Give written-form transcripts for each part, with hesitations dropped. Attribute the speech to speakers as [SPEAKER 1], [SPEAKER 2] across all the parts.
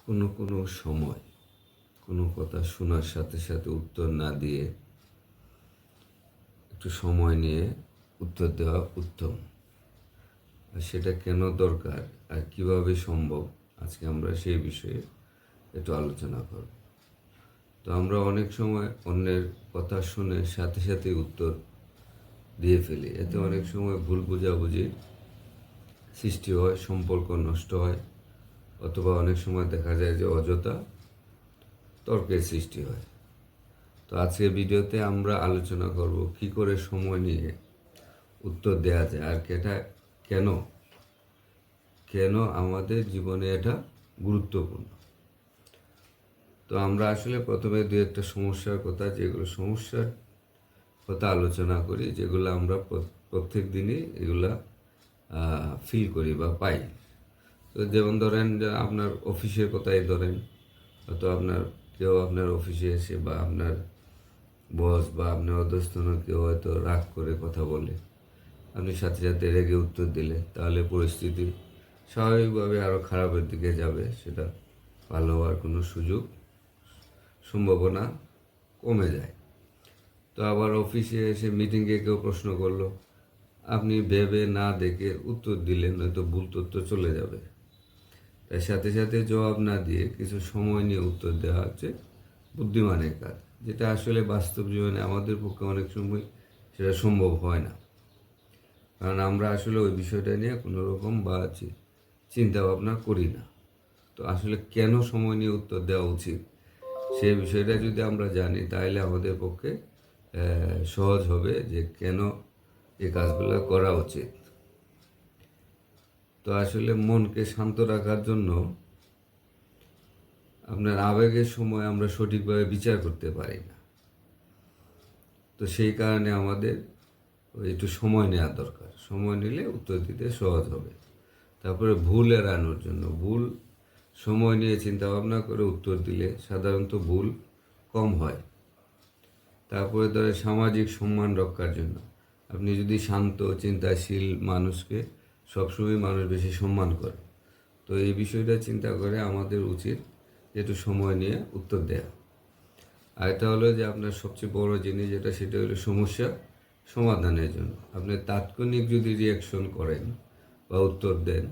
[SPEAKER 1] কোনো কোনো সময় কোনো কথা শোনার সাথে সাথে উত্তর না দিয়ে একটু সময় নিয়ে উত্তর দেওয়া উত্তম। আর সেটা কেন দরকার আর কিভাবে সম্ভব, আজকে আমরা সেই বিষয়ে একটু আলোচনা করব। তো আমরা অনেক সময় অন্যের কথা শুনে সাথে সাথে উত্তর দিয়ে ফেলি, এতে অনেক সময় ভুল বোঝাবুঝির সৃষ্টি হয়, সম্পর্ক নষ্ট হয়, অথবা অনেক সময় দেখা যায় যে অযথা তর্কের সৃষ্টি হয়। তো আজকের ভিডিওতে আমরা আলোচনা করব কি করে সময় নিয়ে উত্তর দেওয়া যায়, আর এটা কেন কেন আমাদের জীবনে এটা গুরুত্বপূর্ণ। তো আমরা আসলে প্রথমে দু একটা সমস্যার কথা, যেগুলো সমস্যার কথা আলোচনা করি, যেগুলো আমরা প্রত্যেক দিনই এগুলা ফিল করি বা পাই। তো যেমন ধরেন যে আপনার অফিসের কথাই ধরেন, হয়তো আপনার কেউ আপনার অফিসে এসে বা আপনার বস বা আপনার অধস্তন কেউ হয়তো রাগ করে কথা বলে, আপনি সাথে সাথে রেগে উত্তর দিলে তাহলে পরিস্থিতি স্বাভাবিকভাবে আরও খারাপের দিকে যাবে, সেটা ভালো হওয়ার কোনো সম্ভাবনা কমে যায়। তো আবার অফিসে এসে মিটিংয়ে কেউ প্রশ্ন করলো, আপনি ভেবে না দেখে উত্তর দিলেন, নয়তো ভুল তথ্য চলে যাবে। তাই সাথে সাথে জবাব না দিয়ে কিছু সময় নিয়ে উত্তর দেওয়া হচ্ছে বুদ্ধিমানের কাজ, যেটা আসলে বাস্তব জীবনে আমাদের পক্ষে অনেক সময় সেটা সম্ভব হয় না, কারণ আমরা আসলে ওই বিষয়টা নিয়ে কোনো রকম চিন্তা ভাবনা করি না। তো আসলে কেন সময় নিয়ে উত্তর দেওয়া উচিত সেই বিষয়টা যদি আমরা জানি, তাহলে আমাদের পক্ষে সহজ হবে যে কেন এই কাজগুলো করা উচিত। তো আসলে মনকে শান্ত রাখার জন্য আপনার আবেগের সময় আমরা সঠিকভাবে বিচার করতে পারি না। তো সেই কারণে আমাদের একটু সময় নেওয়া দরকার, সময় নিলে উত্তর দিতে সহজ হবে। তারপরে ভুল এড়ানোর জন্য সময় নিয়ে চিন্তা ভাবনা করে উত্তর দিলে সাধারণত ভুল কম হয়। তারপরে ধরে সামাজিক সম্মান রক্ষার জন্য, আপনি যদি শান্ত চিন্তাশীল মানুষকে সবসময় মানুষ বেশি সম্মান করে, তো এই বিষয়টা চিন্তা করে আমাদের উচিত একটু সময় নিয়ে উত্তর দেওয়া। আর এটা হলো যে আপনার সবচেয়ে বড় জিনিস যেটা, সেটা হলো সমস্যা সমাধানের জন্য। আপনি তাৎক্ষণিক যদি রিয়াকশন করেন বা উত্তর দেন,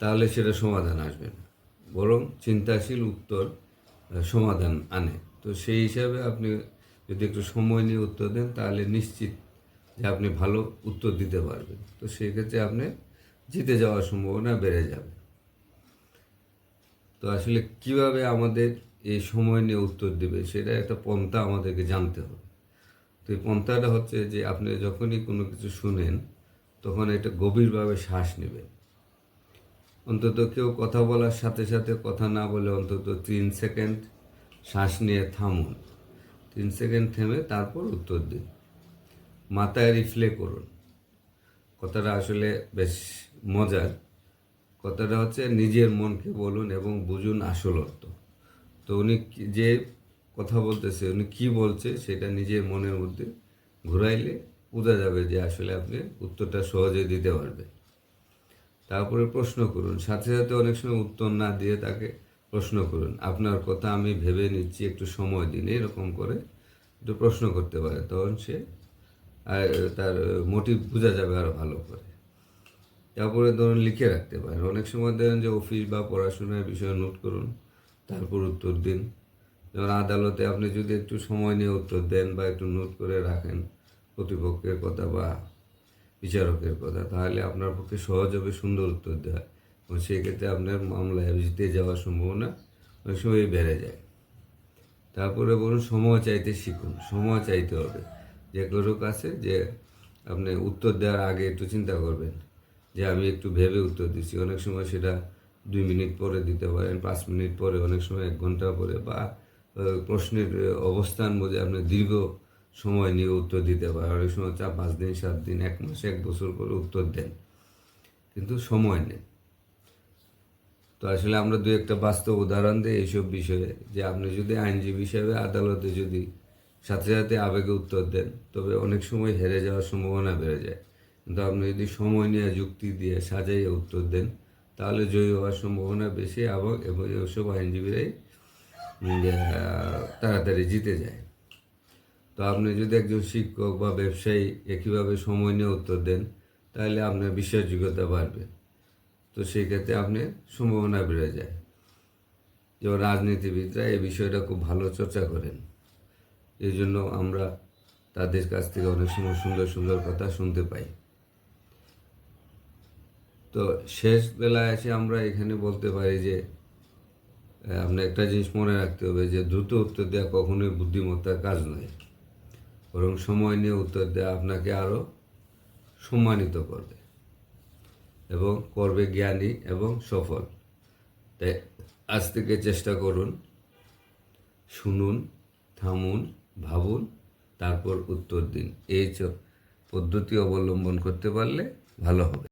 [SPEAKER 1] তাহলে সেটা সমাধান আসবে না, বরং চিন্তাশীল উত্তর সমাধান আনে। তো সেই হিসাবে আপনি যদি একটু সময় নিয়ে উত্তর দেন, তাহলে নিশ্চিত যে আপনি ভালো উত্তর দিতে পারবেন। তো সেই ক্ষেত্রে আপনি জিতে যাওয়ার সম্ভাবনা বেড়ে যাবে। তো আসলে কিভাবে আমাদের এই সময় নিয়ে উত্তর দেবে, সেটা একটা পন্থা আমাদেরকে জানতে হবে। তো এই পন্থাটা হচ্ছে যে আপনি যখনই কোনো কিছু শুনেন, তখন এটা গভীরভাবে শ্বাস নেবেন। অন্তত কেউ কথা বলার সাথে সাথে কথা না বলে অন্তত 3 সেকেন্ড শ্বাস নিয়ে থামুন। 3 সেকেন্ড থেমে তারপর উত্তর দিন। মাথায় রিফ্লে করুন। কথাটা আসলে বেশ মজার। কথাটা হচ্ছে নিজের মনকে বলুন এবং বুঝুন আসল অর্থ। তো উনি যে কথা বলতেছে, উনি কি বলছে সেটা নিজের মনের মধ্যে ঘুরাইলে বোঝা যাবে যে আসলে আপনি উত্তরটা সহজে দিতে পারবেন। তারপরে প্রশ্ন করুন, সাথে সাথে অনেক সময় উত্তর না দিয়ে তাকে প্রশ্ন করুন, আপনার কথা আমি ভেবে নিচ্ছি, একটু সময় দিন, এরকম করে একটু প্রশ্ন করতে পারে। তখন সে তার মোটিভ বোঝা যাবে আরও ভালো করে। তারপরে ধরুন লিখে রাখতে পারেন। অনেক সময় দেখেন যে অফিস বা পড়াশোনার বিষয়ে নোট করুন, তারপর উত্তর দিন। যেমন আদালতে আপনি যদি একটু সময় নিয়ে উত্তর দেন বা একটু নোট করে রাখেন প্রতিপক্ষের কথা বা বিচারকের কথা, তাহলে আপনার পক্ষে সহজ হবে সুন্দর উত্তর দেওয়া, এবং সেই ক্ষেত্রে আপনার মামলায় জিতে যাওয়ার সম্ভাবনা অনেক সময় বেড়ে যায়। তারপরে বলুন সময় চাইতে শিখুন। সময় চাইতে হবে যে কারোর কাছে, যে আপনি উত্তর দেওয়ার আগে একটু চিন্তা করবেন যে আমি একটু ভেবে উত্তর দিচ্ছি। অনেক সময় সেটা 2 মিনিট পরে দিতে পারেন, 5 মিনিট পরে, অনেক সময় 1 ঘন্টা পরে, বা প্রশ্নের অবস্থান বুঝে আপনি দীর্ঘ সময় নিয়ে উত্তর দিতে পারেন। অনেক সময় 5 দিন, 7 দিন, 1 মাস, 1 বছর করে উত্তর দেন, কিন্তু সময় নেই। তো আসলে আমরা দু একটা বাস্তব উদাহরণ দিই এইসব বিষয়ে, যে আপনি যদি আইনজীবী হিসাবে আদালতে যদি সাথে সাথে আবেগে উত্তর দেন, তবে অনেক সময় হেরে যাওয়ার সম্ভাবনা বেড়ে যায়। কিন্তু আপনি যদি সময় নিয়ে যুক্তি দিয়ে সাজাইয়ে উত্তর দেন, তাহলে জয়ী হওয়ার সম্ভাবনা বেশি, এবং ওসব আইনজীবীরাই তাড়াতাড়ি জিতে যায়। তো আপনি যদি একজন শিক্ষক বা ব্যবসায়ী একইভাবে সময় নিয়ে উত্তর দেন, তাহলে আপনার বিশ্বাসযোগ্যতা বাড়বে। তো সেই ক্ষেত্রে আপনার সম্ভাবনা বেড়ে যায়। যেমন রাজনীতিবিদরা এই বিষয়টা খুব ভালো চর্চা করেন, এই জন্য আমরা তাদের কাছ থেকে অনেক সময় সুন্দর সুন্দর কথা শুনতে পাই। তো শেষ বেলায় এসে আমরা এখানে বলতে পারি যে আপনার একটা জিনিস মনে রাখতে হবে যে দ্রুত উত্তর দেওয়া কখনোই বুদ্ধিমত্তার কাজ নয়, বরং সময় নিয়ে উত্তর দেওয়া আপনাকে আরও সম্মানিত করবে এবং করবে জ্ঞানী এবং সফল। তাই আজ থেকে চেষ্টা করুন, শুনুন, থামুন, ভাবুন, তারপর উত্তর দিন। এই পদ্ধতি অবলম্বন করতে পারলে ভালো হবে।